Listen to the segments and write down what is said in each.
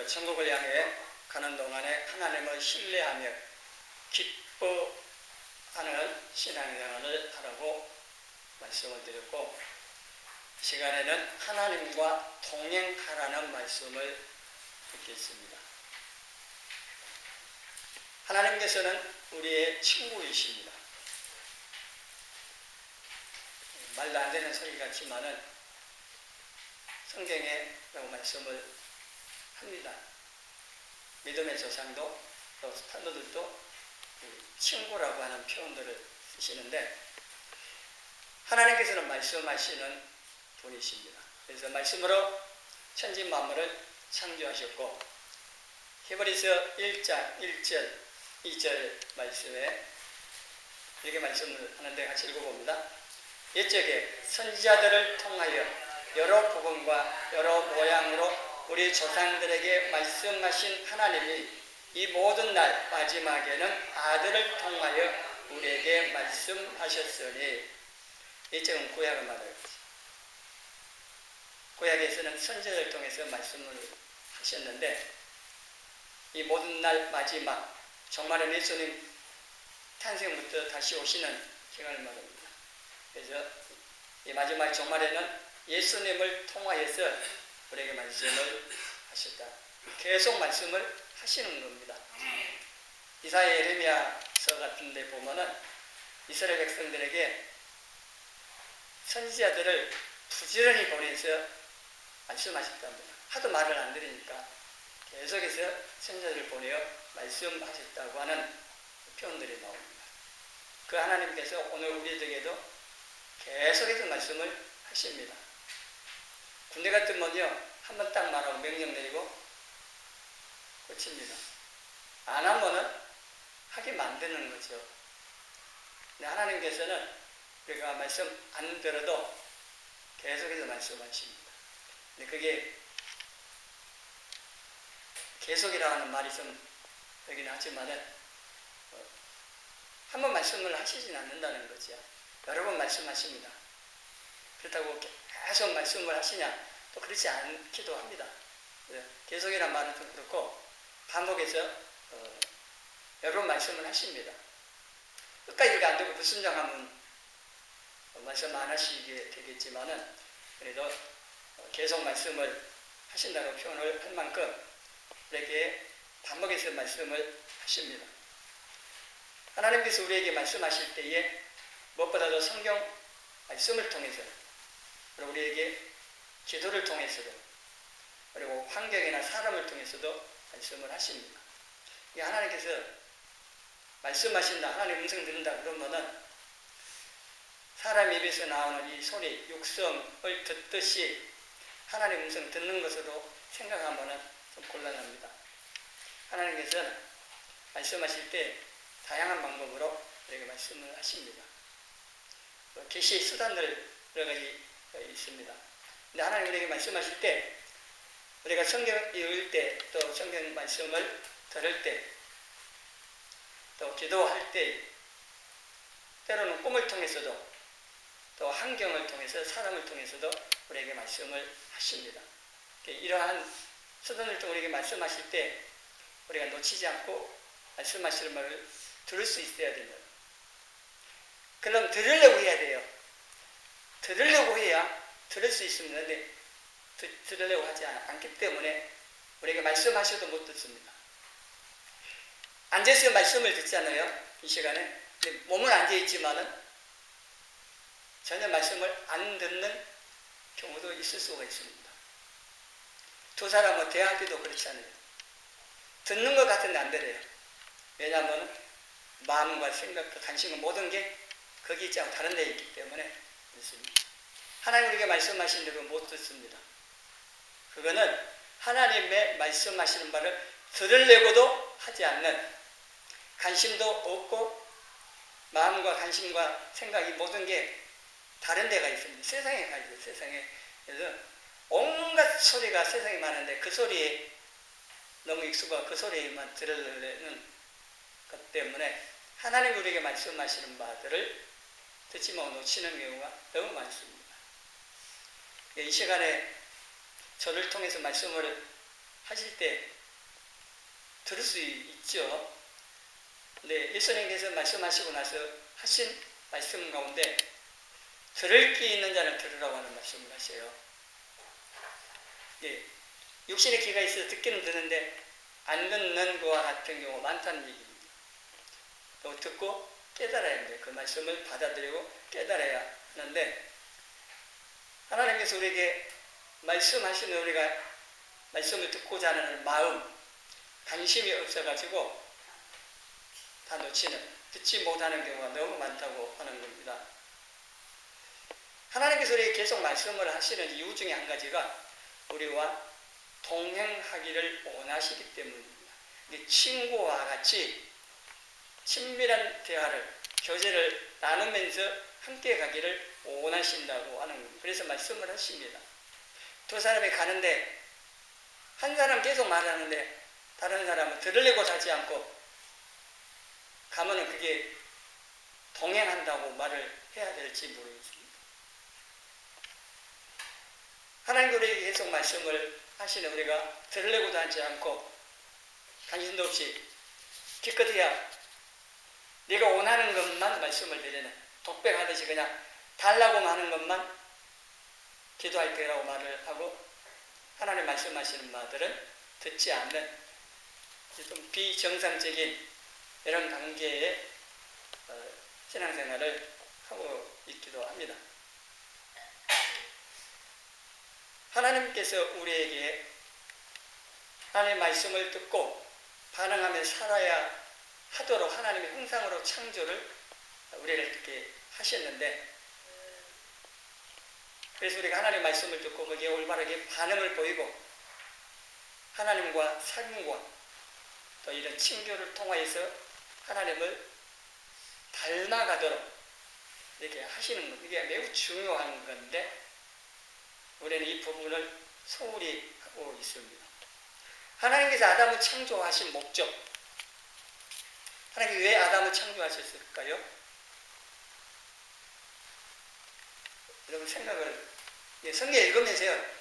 천국을 향해 가는 동안에 하나님을 신뢰하며 기뻐하는 신앙생활을 하라고 말씀을 드렸고, 시간에는 하나님과 동행하라는 말씀을 듣겠습니다. 하나님께서는 우리의 친구이십니다. 말도 안 되는 소리 같지만은 성경에 말씀을 합니다. 믿음의 조상도 또 사도들도 친구라고 하는 표현들을 쓰시는데, 하나님께서는 말씀하시는 분이십니다. 그래서 말씀으로 천지 만물을 창조하셨고, 히브리서 1장 1절 2절 말씀에 이렇게 말씀을 하는데 같이 읽어봅니다. 옛적에 선지자들을 통하여 여러 복음과 여러 모양으로 우리 조상들에게 말씀하신 하나님이 이 모든 날 마지막에는 아들을 통하여 우리에게 말씀하셨으니, 이쪽은 구약을 말해요. 구약에서는 선지자를 통해서 말씀을 하셨는데, 이 모든 날 마지막, 정말은 예수님 탄생부터 다시 오시는 시간을 말합니다. 그래서 이 마지막 종말에는 예수님을 통하여서 우리에게 말씀을 하셨다. 계속 말씀을 하시는 겁니다. 이사야 예레미야서 같은 데 보면은 이스라엘 백성들에게 선지자들을 부지런히 보내서 말씀하셨답니다. 하도 말을 안 들으니까 계속해서 선지자들을 보내어 말씀하셨다고 하는 표현들이 나옵니다. 그 하나님께서 오늘 우리에게도 계속해서 말씀을 하십니다. 군대 같으면요, 한번 딱 말하고 명령 내리고 끝입니다. 안 하면은 하게 만드는 거죠. 근데 하나님께서는 우리가 말씀 안 들어도 계속해서 말씀하십니다. 근데 그게 계속이라고 하는 말이 좀 되긴 하지만은 한번 말씀을 하시진 않는다는 거죠. 여러 번 말씀하십니다. 그렇다고 계속 말씀을 하시냐? 또 그렇지 않기도 합니다. 계속이란 말은 좀 그렇고, 반복해서 여러 번 말씀을 하십니다. 끝까지 이렇게 안 되고 불순종하면 말씀 안 하시게 되겠지만은, 그래도 계속 말씀을 하신다고 표현을 할 만큼 우리에게 반복해서 말씀을 하십니다. 하나님께서 우리에게 말씀하실 때에 무엇보다도 성경 말씀을 통해서, 그리고 우리에게 기도를 통해서도, 그리고 환경이나 사람을 통해서도 말씀을 하십니다. 하나님께서 말씀하신다, 하나님 음성 들은다 그러면은 사람 입에서 나오는 이 소리, 육성을 듣듯이 하나님 음성 듣는 것으로 생각하면은 좀 곤란합니다. 하나님께서는 말씀하실 때 다양한 방법으로 우리에게 말씀을 하십니다. 계시의 수단들 여러 가지 있습니다. 근데 하나님 우리에게 말씀하실 때, 우리가 성경 읽을 때, 또 성경 말씀을 들을 때, 또 기도할 때, 때로는 꿈을 통해서도, 또 환경을 통해서, 사람을 통해서도 우리에게 말씀을 하십니다. 이러한 수단을 통해 우리에게 말씀하실 때 우리가 놓치지 않고 말씀하시는 말을 들을 수 있어야 됩니다. 그럼 들으려고 해야 돼요. 들으려고 해야 들을 수 있습니다. 근데 들으려고 하지 않기 때문에 우리에게 말씀하셔도 못 듣습니다. 앉아서 말씀을 듣잖아요. 이 시간에. 몸은 앉아있지만은 전혀 말씀을 안 듣는 경우도 있을 수가 있습니다. 두 사람은 대학교도 그렇잖아요. 듣는 것 같은데 안 들어요. 왜냐하면 마음과 생각과 관심과 모든 게 거기 있지 않고 다른 데에 있기 때문에 그렇습니다. 하나님 우리에게 말씀하신 대로 못 듣습니다. 그거는 하나님의 말씀하시는 바를 들으려고도 하지 않는, 관심도 없고 마음과 관심과 생각이 모든 게 다른 데가 있습니다. 세상에 가 있어요. 세상에. 그래서 온갖 소리가 세상에 많은데 그 소리에 너무 익숙하고 그 소리에만 들으려는 것 때문에 하나님 우리에게 말씀하시는 바들을 듣지 못하고 놓치는 경우가 너무 많습니다. 이 시간에 저를 통해서 말씀을 하실 때 들을 수 있죠. 근데 예수님께서 말씀하시고 나서 하신 말씀 가운데 들을 귀 있는 자는 들으라고 하는 말씀을 하셔요. 예, 육신의 귀가 있어서 듣기는 듣는데 안 듣는 것과 같은 경우 많다는 얘기입니다. 또 듣고 깨달아야 합니다. 그 말씀을 받아들이고 깨달아야 하는데 하나님께서 우리에게 말씀하시는 우리가 말씀을 듣고자 하는 마음, 관심이 없어가지고 다 놓치는, 듣지 못하는 경우가 너무 많다고 하는 겁니다. 하나님께서 우리에게 계속 말씀을 하시는 이유 중에 한 가지가 우리와 동행하기를 원하시기 때문입니다. 친구와 같이 친밀한 대화를, 교제를 나누면서 함께 가기를 원하신다고 하는 겁니다. 그래서 말씀을 하십니다. 두 사람이 가는데 한 사람 계속 말하는데 다른 사람은 들으려고 하지 않고 가면은 그게 동행한다고 말을 해야 될지 모르겠습니다. 하나님 우리에게 계속 말씀을 하시는 우리가 들으려고도 하지 않고 관심도 없이 기껏해야 네가 원하는 것만 말씀을 드리는 독백하듯이 그냥 달라고 하는 것만 기도할 때라고 말을 하고 하나님 말씀하시는 말들은 듣지 않는 좀 비정상적인 이런 관계의 신앙생활을 하고 있기도 합니다. 하나님께서 우리에게 하나님의 말씀을 듣고 반응하며 살아야 하도록 하나님의 형상으로 창조를 우리를 이렇게 하셨는데 그래서 우리가 하나님의 말씀을 듣고 거기에 올바르게 반응을 보이고 하나님과 삶과 또 이런 친교를 통하여서 하나님을 닮아가도록 이렇게 하시는 것, 이게 매우 중요한 건데 우리는 이 부분을 소홀히 하고 있습니다. 하나님께서 아담을 창조하신 목적, 하나님이 왜 아담을 창조하셨을까요? 여러분 생각을, 성경 읽으면서요,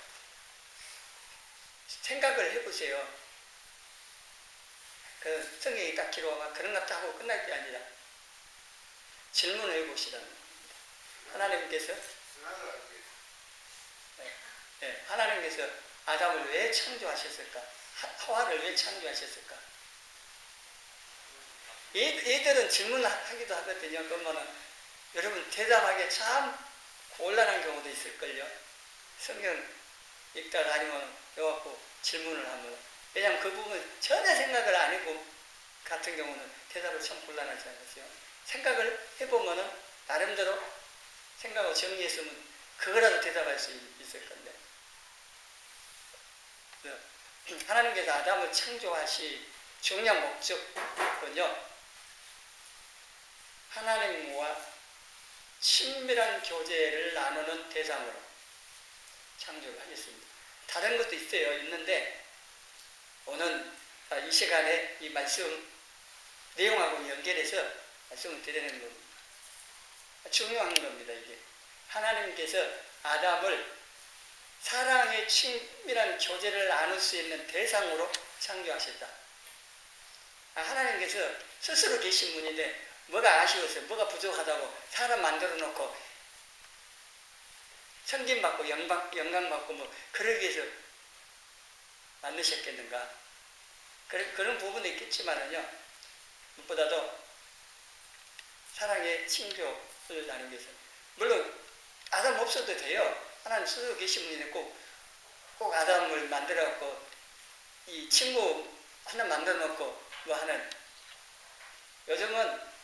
생각을 해보세요. 그 성경이 딱 기록하고 그런 것 같다 하고 끝날 게 아니라 질문을 해보시라는 겁니다. 하나님께서 하나님께서 아담을 왜 창조하셨을까? 하와를 왜 창조하셨을까? 얘들은 질문하기도 하거든요. 그러면은 여러분 대답하기 참 곤란한 경우도 있을걸요. 성경 읽다가 아니면 여갖고 질문을 하면 왜냐하면 그 부분 전혀 생각을 안 해고 같은 경우는 대답을 참 곤란하지 않으세요? 생각을 해보면은 나름대로 생각하고 정리했으면 그거라도 대답할 수 있을 건데 하나님께서 아담을 창조하시 중요한 목적은요 하나님과 친밀한 교제를 나누는 대상으로 창조를 하셨습니다. 다른 것도 있는데 오늘 이 시간에 이 말씀 내용하고 연결해서 말씀을 드리는 겁니다. 중요한 겁니다. 이게 하나님께서 아담을 사랑의 친밀한 교제를 나눌 수 있는 대상으로 창조하셨다. 하나님께서 스스로 계신 분인데 뭐가 아쉬워서 뭐가 부족하다고 사람 만들어 놓고 섬김받고 영광받고 뭐 그러기 위해서 만드셨겠는가. 그런 부분도 있겠지만은요 무엇보다도 사랑의 친교를 나누기 위해서 물론 아담 없어도 돼요. 하나님 스스로 계신 분이 꼭 아담을 만들어 갖고 이 친구 하나 만들어 놓고 뭐 하는 요즘은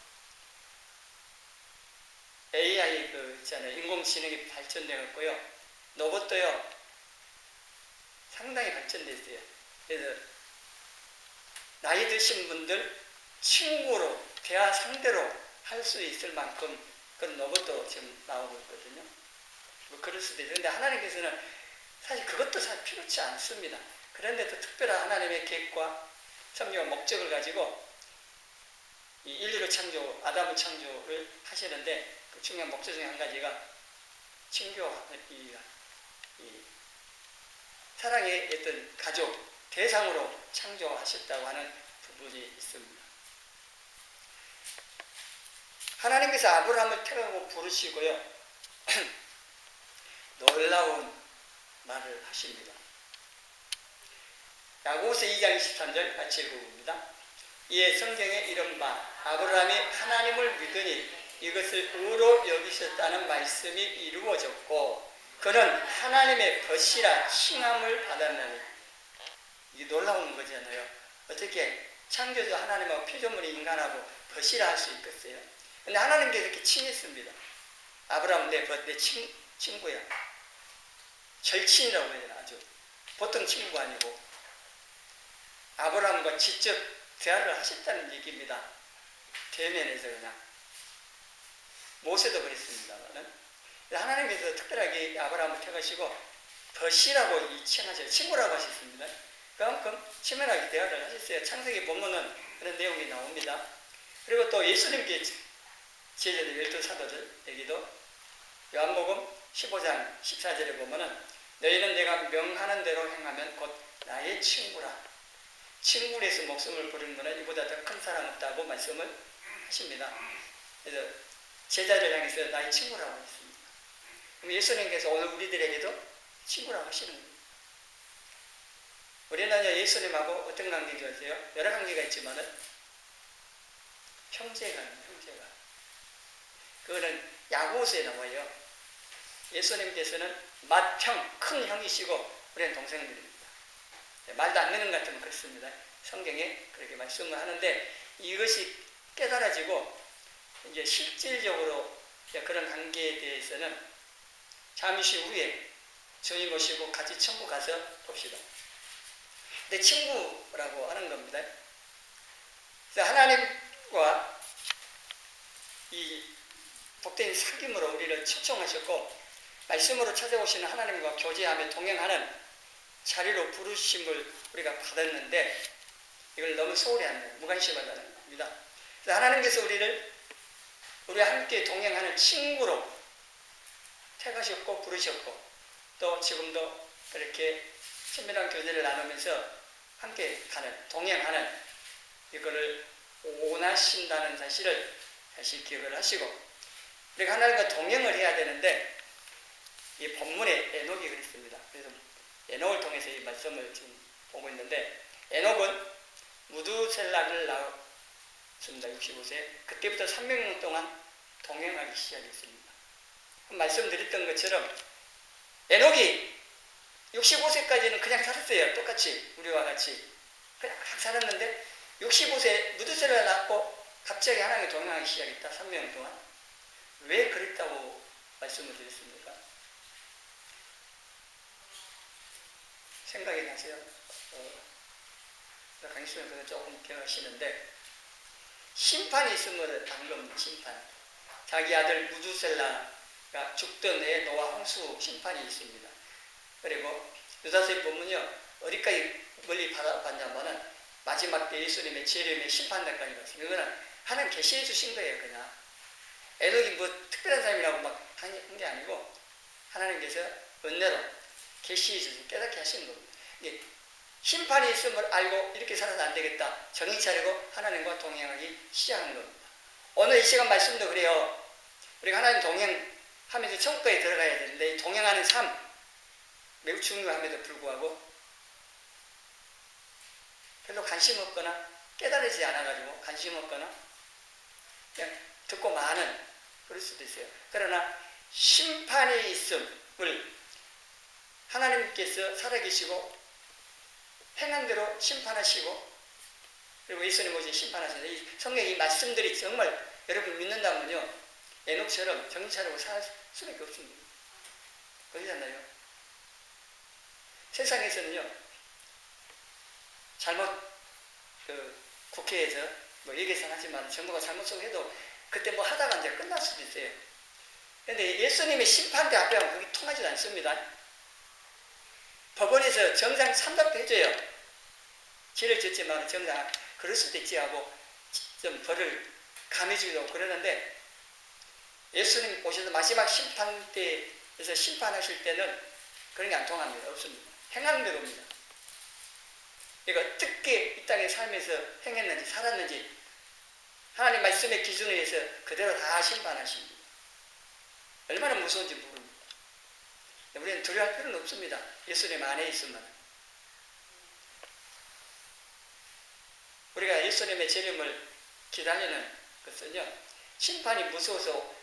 AI 있잖아요. 인공지능이 발전되어 갖고요. 로봇도요. 상당히 발전되어 있어요. 그래서 나이 드신 분들 친구로 대화 상대로 할 수 있을 만큼 그런 로봇도 지금 나오고 있거든요. 뭐 그럴 수도 있는데 하나님께서는 사실 그것도 사실 필요치 않습니다. 그런데도 특별한 하나님의 계획과 섭리와 목적을 가지고 이 인류를 아담을 창조를 하시는데 그 중요한 목적 중에 한 가지가 친교, 이 사랑의 어떤 가족, 대상으로 창조하셨다고 하는 부분이 있습니다. 하나님께서 아브라함을 택하고 부르시고요. 놀라운 말을 하십니다. 야고보서 2장 23절 같이 읽어봅니다. 이에 성경에 이른 바 아브라함이 하나님을 믿으니 이것을 의로 여기셨다는 말씀이 이루어졌고 그는 하나님의 벗이라 칭함을 받았나니. 이게 놀라운 거잖아요. 어떻게 창조주 하나님하고 피조물이 인간하고 벗이라 할 수 있겠어요? 근데 하나님께서 이렇게 칭했습니다. 아브라함 내 친구야. 절친이라고 해요. 아주 보통 친구가 아니고 아브라함과 직접 대화를 하셨다는 얘기입니다. 대면에서 그냥. 모세도 그랬습니다만 하나님께서 특별하게 아브라함을 택하시고 벗이라고 이 칭하셔요. 친구라고 하셨습니다. 그만큼 친밀하게 대화를 하셨어요. 창세기 보면은 그런 내용이 나옵니다. 그리고 또 예수님께 제자들 12사도들 얘기도 요한복음 15장 14절에 보면은 너희는 내가 명하는 대로 행하면 곧 나의 친구라. 친구에서 목숨을 버리는 것은 이보다 더 큰 사랑 없다고 말씀을 하십니다. 그래서 제자를 향해서 나의 친구라고 했습니다. 그럼 예수님께서 오늘 우리들에게도 친구라고 하시는 겁니다. 우리는 예수님하고 어떤 관계인지 아세요? 여러 관계가 있지만은 형제가. 그거는 야고보서에 나와요. 예수님께서는 맏형, 큰 형이시고 우리는 동생들입니다. 말도 안 되는 것 같으면 그렇습니다. 성경에 그렇게 말씀을 하는데 이것이 깨달아지고 이제 실질적으로 그런 관계에 대해서는 잠시 후에 주님 모시고 같이 천국 가서 봅시다. 근데 친구라고 하는 겁니다. 그래서 하나님과 이 복된 사귐으로 우리를 초청하셨고 말씀으로 찾아오시는 하나님과 교제하며 동행하는 자리로 부르심을 우리가 받았는데 이걸 너무 소홀히 하는 무관심하다는 겁니다. 그래서 하나님께서 우리와 함께 동행하는 친구로 택하셨고 부르셨고 또 지금도 그렇게 친밀한 교제를 나누면서 함께 가는 동행하는 이거를 원하신다는 사실을 다시 기억을 하시고 우리가 하나님과 동행을 해야 되는데 이 본문에 에녹이 그랬습니다. 그래서 에녹을 통해서 이 말씀을 지금 보고 있는데 에녹은 무두셀락을 낳았습니다. 65세. 그때부터 300년 동안 동행하기 시작했습니다. 말씀드렸던 것처럼 에녹이 65세까지는 그냥 살았어요. 똑같이 우리와 같이 그냥 살았는데 65세 무두셀락을 낳고 갑자기 하나님과 동행하기 시작했다. 300년 동안. 왜 그랬다고 말씀을 드렸습니까? 생각이 나세요? 강의수는 조금 기억하시는데 심판이 있음을 안 겁니다. 심판. 자기 아들 무두셀라가 죽던 해에 노아 홍수 심판이 있습니다. 그리고 유다서의 본문이요. 어디까지 멀리 받았냐면은 마지막 때 예수님의 재림의 심판날까지 갔습니다. 이거는 하나님 계시해 주신 거예요. 그냥. 에녹이 뭐 특별한 사람이라고 막 한 게 아니고 하나님께서 은혜로 계시해 주신 깨닫게 하시는 겁니다. 이게 심판이 있음을 알고 이렇게 살아서 안 되겠다. 정신 차리고 하나님과 동행하기 시작하는 겁니다. 오늘 이 시간 말씀도 그래요. 우리가 하나님 동행하면서 천국에 들어가야 되는데 이 동행하는 삶 매우 중요함에도 불구하고 별로 관심 없거나 깨달으지 않아가지고 관심 없거나 그냥 듣고 마는 그럴 수도 있어요. 그러나 심판이 있음을 하나님께서 살아계시고 행한 대로 심판하시고 그리고 예수님 오신 심판하시는 이 성경의 이 말씀들이 정말 여러분 믿는다면요 에녹처럼 정신 차리고 살 수밖에 없습니다. 그러잖아요. 세상에서는요 잘못 국회에서 뭐 얘기해서는 하지만 정부가 잘못하고 해도 그때 뭐 하다가 이제 끝날 수도 있어요. 그런데 예수님의 심판대 앞에 하면 그게 통하지 않습니다. 법원에서 정상 참작도 해줘요. 죄를 짓지만 정상 그럴 수도 있지 하고 좀 벌을 감해주기도 하고 그러는데 예수님 오셔서 마지막 심판대에서 심판하실 때는 그런 게 안 통합니다. 없습니다. 행하는 대로 옵니다. 내가 어떻게 이 땅에 살면서 행했는지 살았는지 하나님 말씀의 기준에 의해서 그대로 다 심판하십니다. 얼마나 무서운지 모릅니다. 우리는 두려워할 필요는 없습니다. 예수님 안에 있으면. 우리가 예수님의 재림을 기다리는 것은요, 심판이 무서워서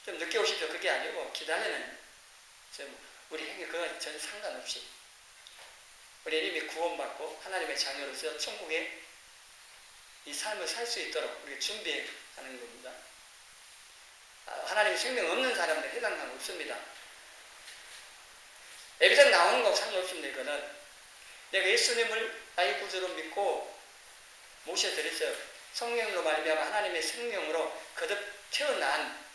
좀 늦게 오십시오 그게 아니고, 기다리는 우리 행위 그건 전혀 상관없이 우리 이미 구원받고 하나님의 자녀로서 천국에 이 삶을 살 수 있도록 우리가 준비하는 겁니다. 하나님의 생명 없는 사람들 해당 상관없습니다. 예비장 나오는 거 상관없습니다. 이거는 내가 예수님을 나의 구주로 믿고 모셔드려서 성령으로 말미암아 하나님의 생명으로 거듭 태어난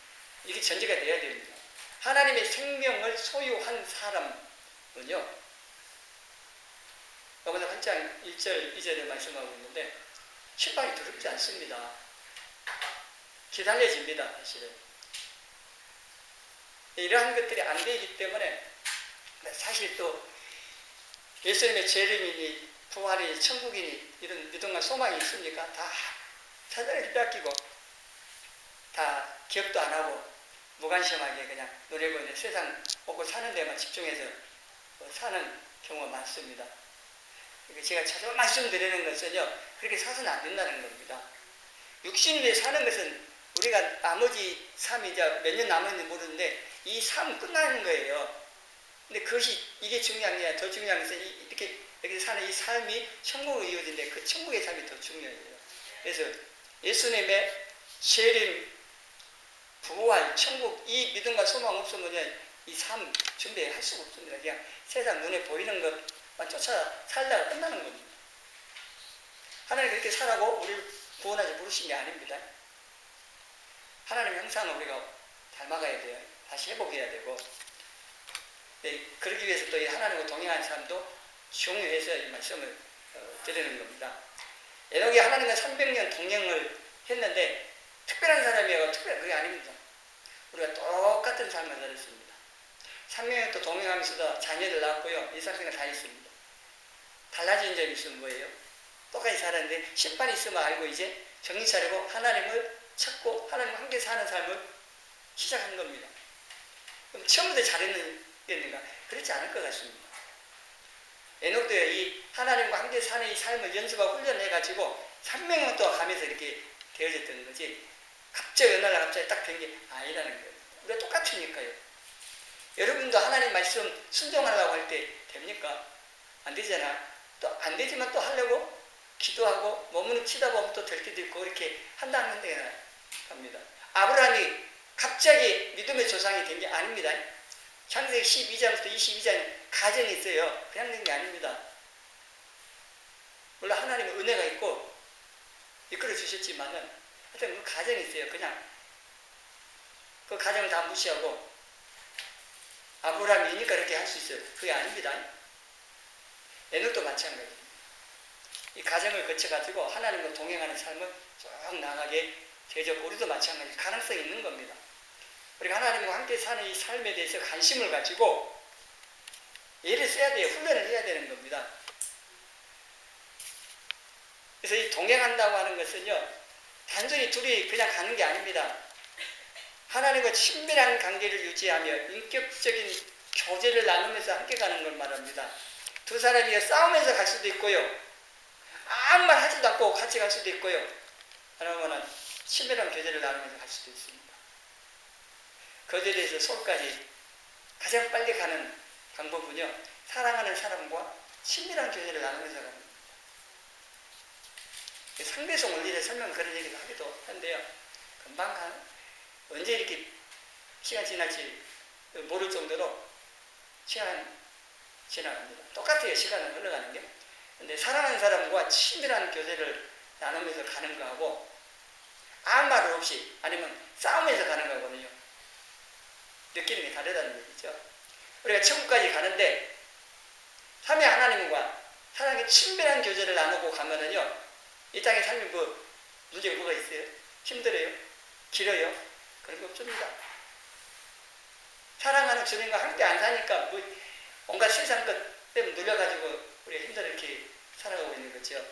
이게 전제가 돼야 됩니다. 하나님의 생명을 소유한 사람은요, 로마서 8장 1절 2절에 말씀하고 있는데 심판이 두렵지 않습니다. 기다려집니다. 사실은 이러한 것들이 안 되기 때문에 사실 또 예수님의 재림이니 부활이니 천국이니 이런 믿음과 소망이 있습니까? 다 사단에 뺏기고 다 기억도 안 하고 무관심하게 그냥 누리고 있는 세상 먹고 사는 데만 집중해서 사는 경우가 많습니다. 제가 자주 말씀드리는 것은요, 그렇게 사서는 안 된다는 겁니다. 육신에 사는 것은 우리가 나머지 삶이 이제 몇 년 남았는지 모르는데 이 삶 끝나는 거예요. 근데 그것이 이게 중요한 게 아니라 더 중요한 것은 이렇게 사는 이 삶이 천국으로 이어진데 그 천국의 삶이 더 중요해요. 그래서 예수님의 재림, 부활, 천국 이 믿음과 소망 없으면 이 삶 준비할 수가 없습니다. 그냥 세상 눈에 보이는 것만 쫓아 살다가 끝나는 겁니다. 하나님 그렇게 살라고 우리를 구원하지 부르신 게 아닙니다. 하나님 형상을 우리가 닮아가야 돼요. 다시 회복해야 되고, 그러기 위해서 또 이 하나님과 동행하는 사람도 중요해서 이 말씀을 드리는 겁니다. 에녹이 하나님과 300년 동행을 했는데 특별한 사람이라고 특별한 그게 아닙니다. 우리가 똑같은 삶을 살았습니다. 300년 또 동행하면서도 자녀를 낳았고요. 일상생활 다 했습니다. 달라진 점이 있으면 뭐예요? 똑같이 살았는데 심판이 있으면 알고 이제 정신 차리고 하나님을 찾고 하나님과 함께 사는 삶을 시작한 겁니다. 그럼 처음부터 잘했는가? 그렇지 않을 것 같습니다. 에녹도 이 하나님과 함께 사는 이 삶을 연습하고 훈련해가지고 300년 동안 가면서 이렇게 되어졌던 거지, 갑자기 어느 날 갑자기 딱 된 게 아니라는 거예요. 우리가 똑같으니까요. 여러분도 하나님 말씀 순종하려고 할 때 됩니까? 안 되잖아. 또 안 되지만 또 하려고 기도하고 몸을 치다 보면 또 될 때도 있고 이렇게 한다는 데가 갑니다. 아브라함이 갑자기 믿음의 조상이 된 게 아닙니다. 창세기 12장부터 22장 가정이 있어요. 그냥 된 게 아닙니다. 물론 하나님의 은혜가 있고 이끌어 주셨지만은 하여튼 그 가정이 있어요. 그냥 그 가정을 다 무시하고 아브라함이니까 그렇게 할 수 있어요. 그게 아닙니다. 에녹도 마찬가지입니다. 이 가정을 거쳐가지고 하나님과 동행하는 삶을 쭉 나가게 되어졌고, 우리도 마찬가지 가능성이 있는 겁니다. 우리가 하나님과 함께 사는 이 삶에 대해서 관심을 가지고 예를 써야 돼요. 훈련을 해야 되는 겁니다. 그래서 이 동행한다고 하는 것은요, 단순히 둘이 그냥 가는 게 아닙니다. 하나님과 친밀한 관계를 유지하며 인격적인 교제를 나누면서 함께 가는 걸 말합니다. 두 사람이 싸우면서 갈 수도 있고요, 아무 말 하지도 않고 같이 갈 수도 있고요, 아니면은 친밀한 교제를 나누면서 갈 수도 있습니다. 그것에 대해서 서로까지 가장 빨리 가는 방법은요, 사랑하는 사람과 친밀한 교제를 나누면서 가는 겁니다. 상대성 원리를 설명 그런 얘기도 하기도 한데요, 금방 언제 이렇게 시간 지날지 모를 정도로 시간 지나갑니다. 똑같아요. 시간은 흘러가는 게. 근데 사랑하는 사람과 친밀한 교제를 나누면서 가는 거하고 아무 말 없이 아니면 싸우면서 가는 거거든요. 느끼는 게 다르다는 얘기죠. 우리가 천국까지 가는데 삼위 하나님과 사랑의 친밀한 교제를 나누고 가면은요, 이 땅의 삶이 문제가 뭐가 있어요? 힘들어요? 길어요? 그런 게 없습니다. 사랑하는 주님과 함께 안 사니까 온갖 세상 것 때문에 눌려가지고 우리가 힘들어 이렇게 살아가고 있는 거죠.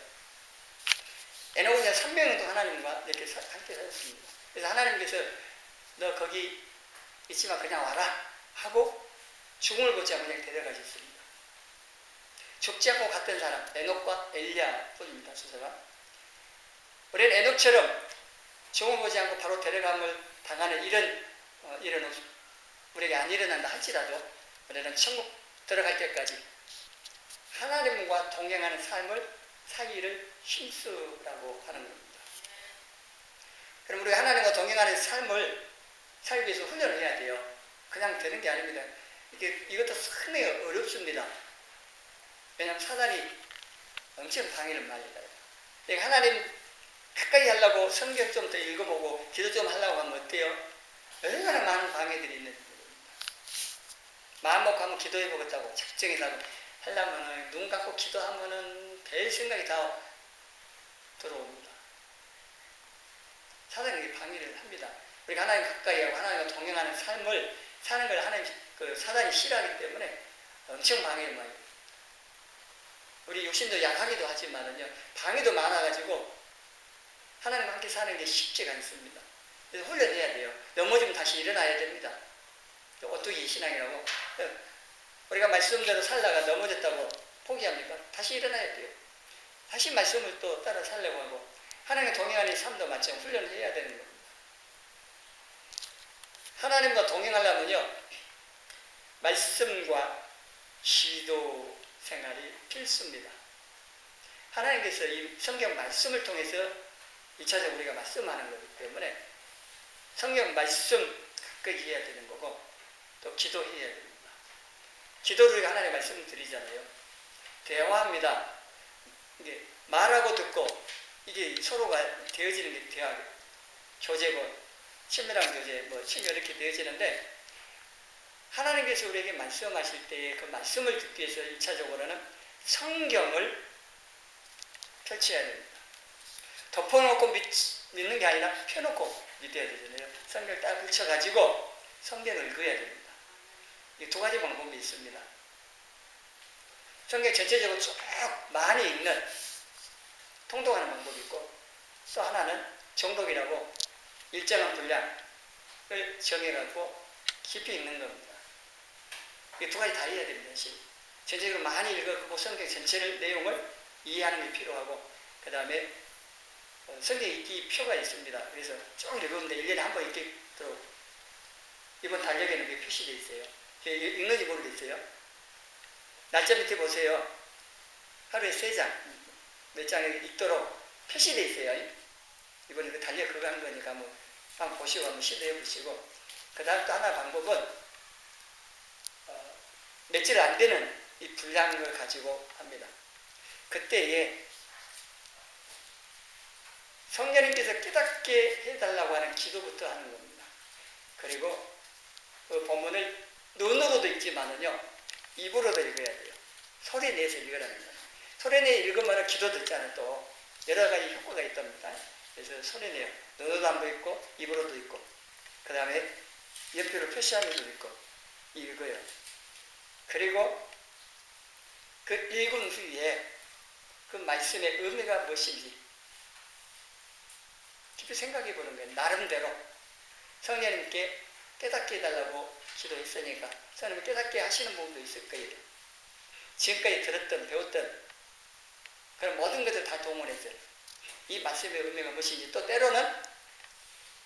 에녹은 300년 동안 하나님과 이렇게 함께 살았습니다. 그래서 하나님께서 너 거기 있지만 그냥 와라 하고 죽음을 보지 않고 그냥 데려가셨습니다. 죽지 않고 갔던 사람 에녹과 엘리야 뿐입니다. 수사가. 우리는 에녹처럼 죽음을 보지 않고 바로 데려감을 당하는 이런 일은 우리에게 안 일어난다 할지라도 우리는 천국 들어갈 때까지 하나님과 동행하는 삶을 살기를 힘쓰라고 하는 겁니다. 그럼 우리가 하나님과 동행하는 삶을 살기 위해서 훈련을 해야 돼요. 그냥 되는 게 아닙니다. 이것도 상당히 어렵습니다. 왜냐하면 사단이 엄청 방해를 많이 해요. 그러니까 하나님 가까이 하려고 성경 좀 더 읽어보고 기도 좀 하려고 하면 어때요? 얼마나 많은 방해들이 있는 겁니다. 마음 먹고 한번 기도해보겠다고 작정이라고 하려면 눈 감고 기도하면은 별 생각이 다 들어옵니다. 사단이 방해를 합니다. 우리가 하나님 가까이 하고 하나님과 동행하는 삶을 사는 걸 하나님, 사단이 싫어하기 때문에 엄청 방해를 많이 해요. 우리 육신도 약하기도 하지만은요, 방해도 많아가지고 하나님과 함께 사는 게 쉽지가 않습니다. 그래서 훈련해야 돼요. 넘어지면 다시 일어나야 됩니다. 오뚜기 신앙이라고. 우리가 말씀대로 살다가 넘어졌다고 포기합니까? 다시 일어나야 돼요. 다시 말씀을 또 따라 살려고 하고 하나님과 동행하는 삶도 마찬가지로 훈련을 해야 되는 겁니다. 하나님과 동행하려면요, 말씀과 기도 생활이 필수입니다. 하나님께서 이 성경 말씀을 통해서 2차적으로 우리가 말씀하는 거기 때문에 성경 말씀 가까이 해야 되는 거고 또 기도해야 됩니다. 기도를 우리가 하나님의 말씀을 드리잖아요. 대화합니다. 이게 말하고 듣고 이게 서로가 되어지는 게 대화, 교제고 친밀한 교제, 친밀 이렇게 되어지는데 하나님께서 우리에게 말씀하실 때에 그 말씀을 듣기 위해서 1차적으로는 성경을 펼쳐야 됩니다. 덮어놓고 믿는 게 아니라 펴놓고 믿어야 되잖아요. 성경을 딱 붙여가지고 성경을 읽어야 됩니다. 이 두 가지 방법이 있습니다. 성경 전체적으로 쭉 많이 읽는 통독하는 방법이 있고 또 하나는 정독이라고 일정한 분량을 정해갖고 깊이 읽는 겁니다. 이 두 가지 다 해야 됩니다. 전체적으로 많이 읽어보고 성경 전체를 내용을 이해하는 게 필요하고 그 다음에 성경 읽기 표가 있습니다. 그래서 쭉 읽으면 1년에 한 번 읽기도록 이번 달력에는 그게 표시되어 있어요. 읽는지 모르겠어요. 날짜 밑에 보세요. 하루에 3장, 몇 장을 읽도록 표시되어 있어요. 이번에 그 달력 그거 한 거니까 한번 보시고 한번 시도해 보시고 그 다음 또 하나 방법은 며칠 안 되는 이 분량을 가지고 합니다. 그때에 성령님께서 깨닫게 해달라고 하는 기도부터 하는 겁니다. 그리고 그 본문을 눈으로도 읽지만은요, 입으로도 읽어야 돼요. 소리 내서 읽으라는 거예요. 소리 내 읽으면 기도 듣잖아요. 또 여러 가지 효과가 있답니다. 그래서 소리 내요. 눈으로도 한번 읽고 입으로도 읽고 그 다음에 연필로 표시하면서 읽고 읽어요. 그리고 그 읽은 후에 그 말씀의 의미가 무엇인지 깊이 생각해 보는 거예요. 나름대로 성령님께 깨닫게 해달라고 기도했으니까 성령님 깨닫게 하시는 부분도 있을 거예요. 지금까지 들었던 배웠던 그런 모든 것을 다 동원했어요. 이 말씀의 의미가 무엇인지 또 때로는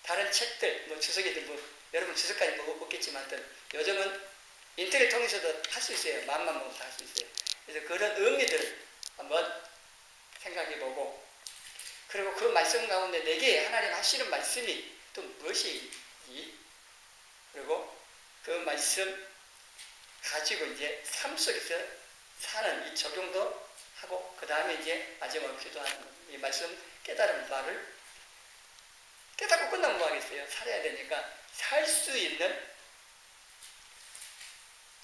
다른 책들, 주석이들 여러분 주석까지 없겠지만 요즘은 인터넷 통해서도 할 수 있어요. 마음만 먹으면 다 할 수 있어요. 그래서 그런 의미들을 한번 생각해보고 그리고 그 말씀 가운데 내게 하나님 하시는 말씀이 또 무엇인지 그리고 그 말씀 가지고 이제 삶 속에서 사는 이 적용도 하고 그 다음에 이제 마지막으로 기도하는 이 말씀 깨달은 바를 깨닫고 끝나면 뭐 하겠어요? 살아야 되니까 살 수 있는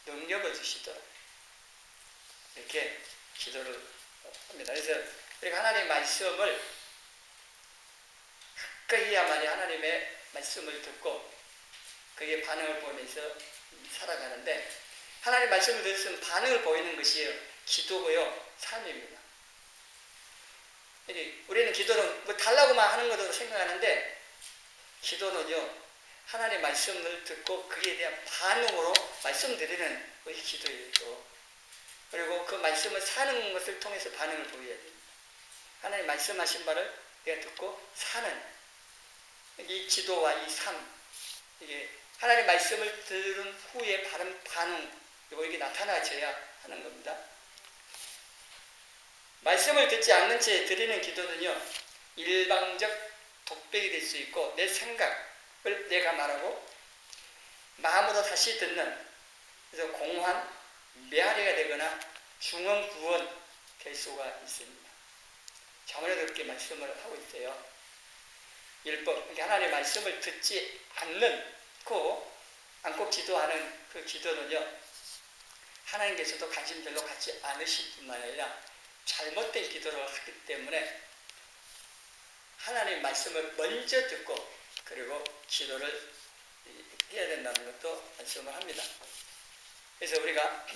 능력을 주시도록 이렇게 기도를 합니다. 그래서 우리가 하나님의 말씀을 가까이 해야만이 하나님의 말씀을 듣고 그게 반응을 보이면서 살아가는데 하나님의 말씀을 들었으면 반응을 보이는 것이 기도고요, 삶입니다. 우리는 기도는 뭐 달라고만 하는 것으로 생각하는데, 기도는요, 하나님의 말씀을 듣고 그에 대한 반응으로 말씀드리는 것이 기도예요. 그리고 그 말씀을 사는 것을 통해서 반응을 보여야 됩니다. 하나님 말씀하신 바를 내가 듣고 사는 이 기도와 이 삶, 이게 하나님 말씀을 들은 후에 바른 반응, 이게 나타나져야 하는 겁니다. 말씀을 듣지 않는 채 드리는 기도는요, 일방적 독백이 될 수 있고, 내 생각을 내가 말하고 마음으로 다시 듣는, 그래서 공환, 메아리가 되거나 중언부언 될 수가 있습니다. 저번에도 그렇게 말씀을 하고 있어요. 율법, 하나님의 말씀을 듣지 않고 기도하는 그 기도는요, 하나님께서도 관심들로 갖지 않으실 뿐만 아니라 잘못된 기도를 하기 때문에 하나님의 말씀을 먼저 듣고 그리고 기도를 해야 된다는 것도 말씀을 합니다. 그래서 우리가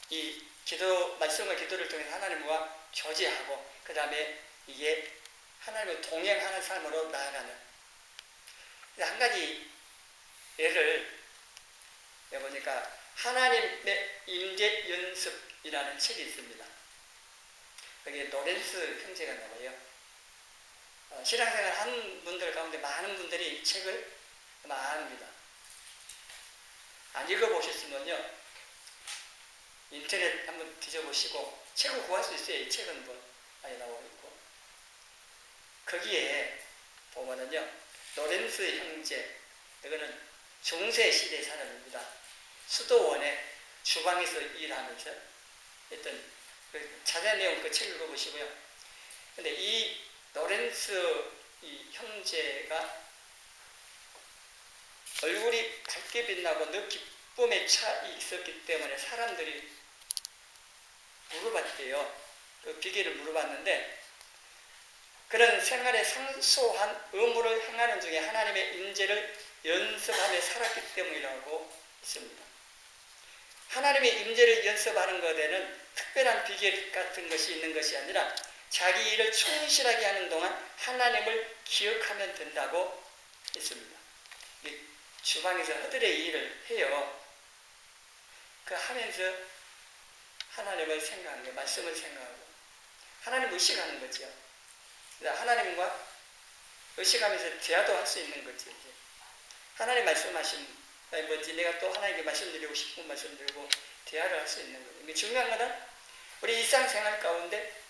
이 말씀과 기도를 통해서 하나님과 교제하고, 그 다음에 이게 하나님을 동행하는 삶으로 나아가는. 한 가지 예를 해보니까 하나님의 임재 연습이라는 책이 있습니다. 거기에 로렌스 형제가 나와요. 신앙생활 한 분들 가운데 많은 분들이 이 책을 아마 압니다. 안 읽어보셨으면요, 인터넷 한번 뒤져보시고, 책을 구할 수 있어요. 이 책은 뭐 많이 나오고 있고. 거기에 보면은요, 로렌스 형제, 이거는 중세 시대의 사람입니다. 수도원에 주방에서 일하면서 했던 그 자세한 내용 그 책 읽어보시고요. 근데 이 로렌스 이 형제가 얼굴이 밝게 빛나고 늘 기쁨에 차 있었기 때문에 사람들이 물어봤대요. 그 비결을 물어봤는데, 그런 생활에 상소한 의무를 행하는 중에 하나님의 임재를 연습하며 살았기 때문이라고 했습니다. 하나님의 임재를 연습하는 것에는 특별한 비결 같은 것이 있는 것이 아니라 자기 일을 충실하게 하는 동안 하나님을 기억하면 된다고 했습니다. 주방에서 허들의 일을 해요. 그 하면서 하나님을 생각하는 거예요. 말씀을 생각하고 하나님을 의식하는 거죠. 하나님과 의식하면서 대화도 할 수 있는 거죠. 하나님 말씀하신 뭔지 내가 또 하나님께 말씀드리고 싶은 말씀드리고 대화를 할 수 있는 거예요. 중요한 것은 우리 일상생활 가운데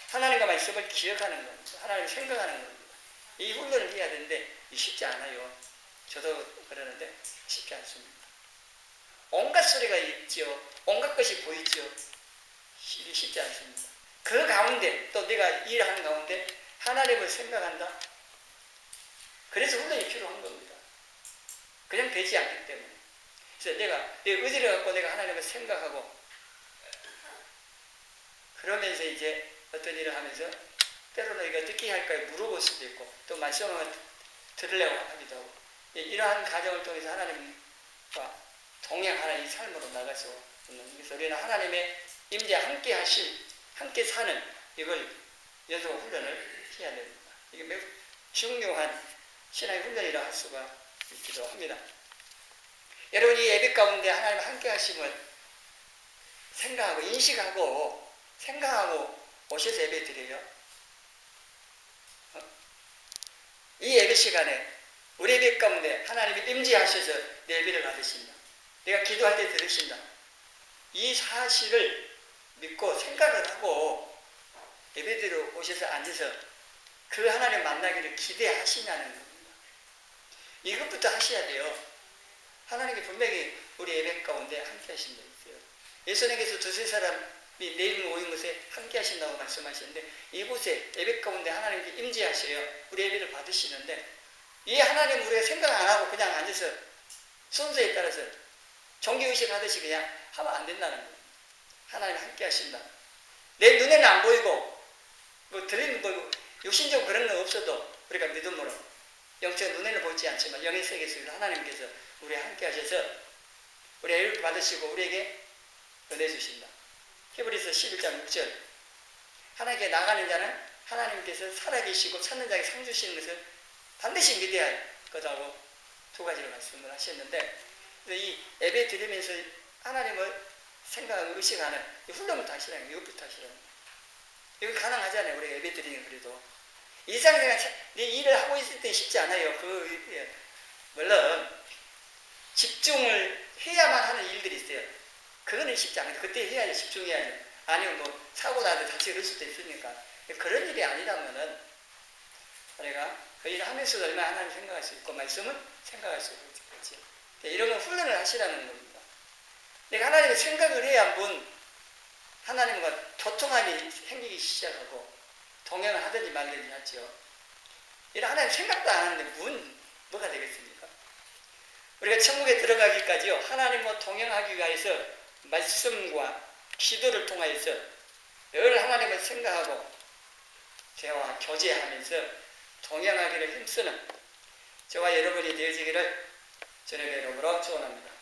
하나님과 말씀을 기억하는 겁니다. 하나님을 생각하는 겁니다. 이 훈련을 해야 되는데 쉽지 않아요. 저도 그러는데 쉽지 않습니다. 온갖 소리가 있죠. 온갖 것이 보이죠. 쉽지 않습니다. 그 가운데 또 내가 일하는 가운데 하나님을 생각한다. 그래서 훈련이 필요한 겁니다. 그냥 되지 않기 때문에. 그래서 내 의지를 갖고 내가 하나님을 생각하고 그러면서 이제 어떤 일을 하면서 때로는 이거 어떻게 할까요? 물어볼 수도 있고 또 말씀을 들으려고 하기도 하고 이러한 과정을 통해서 하나님과 동행하는 이 삶으로 나갈 수 있는. 그래서 우리는 하나님의 임재 함께 하심, 함께 사는 이걸 연속 훈련을 해야 됩니다. 이게 매우 중요한 신앙의 훈련이라 할 수가 있기도 합니다. 여러분 이 예배 가운데 하나님 함께 하심을 생각하고 인식하고 생각하고 오셔서 예배 드려요. 이 예배 시간에 우리 예배 가운데 하나님이 임재하셔서 내 예배를 받으신다. 내가 기도할 때 들으신다. 이 사실을 믿고 생각을 하고 예배드리러 오셔서 앉아서 그 하나님 만나기를 기대하시냐는 겁니다. 이것부터 하셔야 돼요. 하나님이 분명히 우리 예배 가운데 함께 하신다 있어요. 예수님께서 두세 사람이 내 이름 모인 곳에 함께 하신다고 말씀하시는데 이곳에 예배 가운데 하나님께 임재하셔요. 우리 예배를 받으시는데 이 하나님 우리가 생각 안 하고 그냥 앉아서 순서에 따라서 종교의식 하듯이 그냥 하면 안 된다는 거예요. 하나님 함께 하신다. 내 눈에는 안 보이고 뭐 들리는 뭐 육신적으로 그런 건 없어도 우리가 믿음으로 영적 눈에는 보이지 않지만 영의 세계에서 하나님께서 우리와 함께 하셔서 우리 예배를 받으시고 우리에게 은혜 주신다. 히브리서 11장 6절 하나님께 나가는 자는 하나님께서 살아계시고 찾는 자에게 상 주시는 것을 반드시 믿어야 할 거라고 두 가지로 말씀을 하셨는데, 이 예배 드리면서 하나님을 생각하고 의식하는 이 훈련부터 하시라는 거예요. 이것부터 하시라는 거예요. 이거 가능하잖아요. 우리가 예배 드리는 그래도. 일상생활, 내 일을 하고 있을 때 쉽지 않아요. 물론, 집중을 해야만 하는 일들이 있어요. 그거는 쉽지 않아요. 그때 해야죠. 집중해야죠. 아니면 뭐, 사고 나도 다치 그럴 수도 있으니까. 그런 일이 아니라면은, 우리가 그 일을 하면서도 얼마나 하나님 생각할 수 있고, 말씀을 생각할 수 있겠지. 이런 건 훈련을 하시라는 겁니다. 내가 하나님의 생각을 해야 한번 하나님과 도통함이 생기기 시작하고, 동행을 하든지 말든지 하죠. 이런 하나님 생각도 안 하는데 뭐가 되겠습니까? 우리가 천국에 들어가기까지요, 하나님과 동행하기 위해서 말씀과 기도를 통하여서 늘 하나님을 생각하고 대화, 교제하면서 동행하기를 힘쓰는 저와 여러분이 되어지기를 주님의 이름으로 축원합니다.